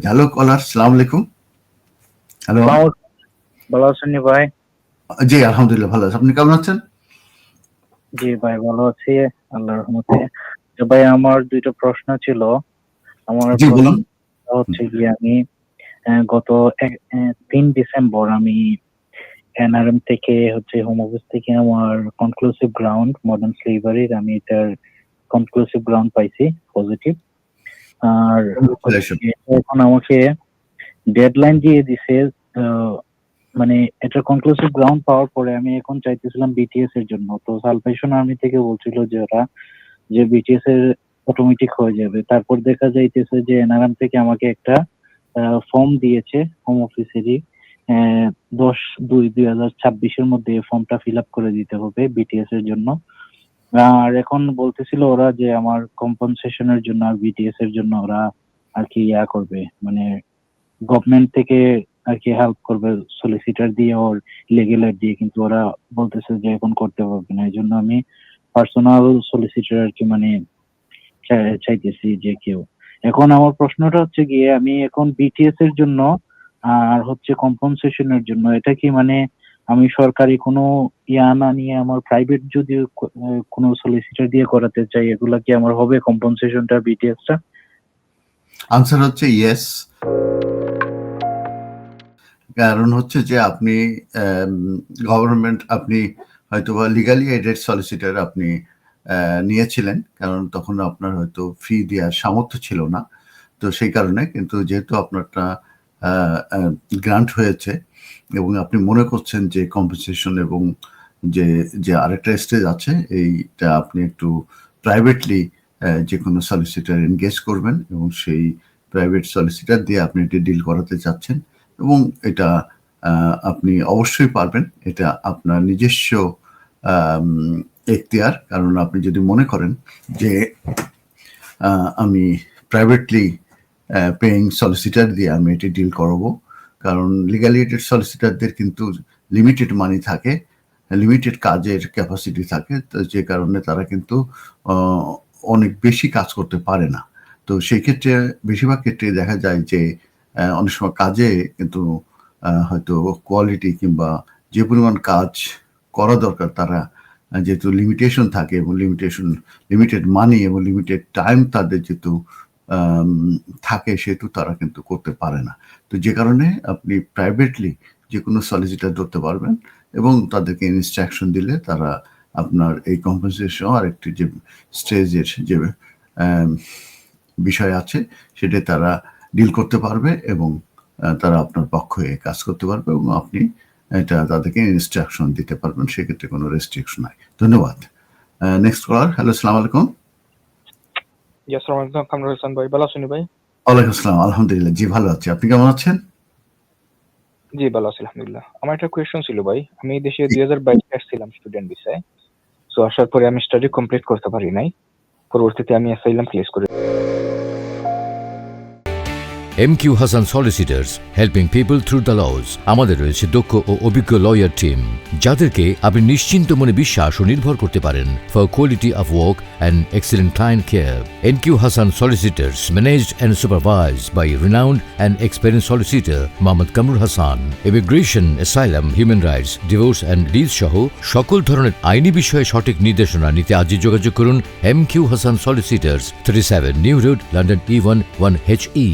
Hello কলার, সালাম আলাইকুম। Hello. ভালো আছেন ভাই? জি আলহামদুলিল্লাহ ভালো আছি। আপনি কেমন আছেন? জি ভাই ভালো আছি আল্লাহর রহমতে। ভাই আমার দুইটা প্রশ্ন ছিল। আমার জি প্রথম বলুন। হচ্ছে গিয়ে আমি গত ৩ ডিসেম্বর আমি এনআরএম থেকে হচ্ছে হোম অফিস থেকে আমার কনক্লুসিভ গ্রাউন্ড মডার্ন স্লেভারির আমি এটার কনক্লুসিভ গ্রাউন্ড পাইছি পজিটিভ। আর কংগ্রাচুলেশন। এখন আমাকে ডেডলাইন দিয়ে দিছে। মানে এটা কনক্লুসিভ গ্রাউন্ড পাওয়ার পরে আমি এখন চাইতেছিলাম বিটিএস এর জন্য। তো সালভেশন আর্মি থেকে বলছিল যে ওরা যে বিটিএস এর অটোমেটিক হয়ে যাবে। তারপর দেখা যাইতেছে যে এনআরএম থেকে আমাকে একটা ফর্ম দিয়েছে হোম অফিসেরই 10/2/2026 এর মধ্যে এই ফর্মটা ফিল আপ করে দিতে হবে বিটিএস এর জন্য। আর এখন বলতেছিল ওরা যে আমার কম্পনসেশনের জন্য আর বিটিএস এর জন্য ওরা আর কি করবে, মানে গভর্নমেন্ট থেকে আর কি হেল্প করবে সলিসিটার দিয়ে ওর লিগ্যাল এড দিয়ে, কিন্তু ওরা বলতেছে যে এখন করতে পারবে না। এই জন্য আমি পার্সোনাল সলিসিটার আর কি মানে চাইতেছি যে কেউ। এখন আমার প্রশ্নটা হচ্ছে গিয়ে আমি এখন বিটিএস এর জন্য আর হচ্ছে কম্পনসেশনের জন্য এটা কি মানে আমি সরকারি কোনো না নিয়ে আমার প্রাইভেট যদি কোনো সলিসিটার দিয়ে করাতে চাই, এগুলা কি আমার হবে কম্পনসেশনটা বিটিএসটা? আনসার হচ্ছে ইয়েস। কারণ হচ্ছে যে আপনি গভর্নমেন্ট, আপনি হয়তোবা লিগালি এডেড সলিসিটার আপনি নিয়েছিলেন, কারণ তখন আপনার হয়তো ফি দেওয়ার সামর্থ্য ছিল না। তো সেই কারণে, কিন্তু যেহেতু আপনারটা গ্রান্ট হয়েছে এবং আপনি মনে করছেন যে কম্পেনসেশন এবং যে আরেকটা স্টেজ আছে, এইটা আপনি একটু প্রাইভেটলি যে কোনো সলিসিটার এনগেজ করবেন এবং সেই প্রাইভেট সলিসিটার দিয়ে আপনি এটি ডিল করাতে চাচ্ছেন, এবং এটা আপনি অবশ্যই পারবেন। এটা আপনার নিজস্ব এখতিয়ার। কারণ আপনি যদি মনে করেন যে আমি প্রাইভেটলি পেইং সলিসিটার দিয়ে আমি এটি ডিল করাবো, কারণ লিগালি এডেড সলিসিটারদের কিন্তু লিমিটেড মানি থাকে, লিমিটেড কাজের ক্যাপাসিটি থাকে, তো যে কারণে তারা কিন্তু অনেক বেশি কাজ করতে পারে না। তো সেই ক্ষেত্রে বেশিরভাগ ক্ষেত্রে দেখা যায় যে অনেক সময় কাজে কিন্তু হয়তো কোয়ালিটি কিংবা যে পরিমাণ কাজ করা দরকার, তারা যেহেতু লিমিটেশন থাকে এবং লিমিটেড মানি এবং লিমিটেড টাইম তাদের যেহেতু থাকে, সেহেতু তারা কিন্তু করতে পারে না। তো যে কারণে আপনি প্রাইভেটলি যে কোনো সলিসিটার ধরতে পারবেন এবং তাদেরকে ইনস্ট্রাকশন দিলে তারা আপনার এই কম্পেনসেশন আর একটি যে স্টেজের যে বিষয় আছে সেটা তারা ডিল করতে পারবে এবং তারা আপনার পক্ষে কাজ করতে পারবে এবং আপনি এটা তাদেরকে ইনস্ট্রাকশন দিতে পারবেন। সেক্ষেত্রে কোনো রেস্ট্রিকশন নাই। ধন্যবাদ। নেক্সট কলার। হ্যালো, আসসালামু আলাইকুম। জি আসসালামু আলাইকুম, কামরুল হাসান ভাই, ভালো আছেন ভাই? ওয়ালাইকুম আসসালাম, আলহামদুলিল্লাহ, জি ভালো আছি। আপনি কেমন আছেন? জি ভালো আছি আলহামদুলিল্লাহ। আমার একটা কোয়েশ্চন ছিল ভাই। আমি দেশে 2022 আসছিলাম স্টুডেন্ট ভিসায়। সো আসার পরে আমি স্টাডি কমপ্লিট করতে পারি নাই। পরবর্তীতে আমি অ্যাসাইলাম কেস করে MQ Hassan Solicitors, helping people through the laws. আমাদের রয়েছে দক্ষ ও অভিজ্ঞ লয়ার টিম, যাদেরকে আপনি নিশ্চিন্ত মনে বিশ্বাস ও নির্ভর করতে পারেন for quality of work and excellent client care. MQ Hassan Solicitors, managed and supervised by renowned and experienced solicitor Mohammad Kamrul Hassan. Immigration, asylum, human rights, divorce and deeds সহ সকল ধরনের আইনি বিষয়ে সঠিক নির্দেশনা নিতে আজই যোগাযোগ করুন MQ Hassan Solicitors, 37 New Road, London E1 1HE।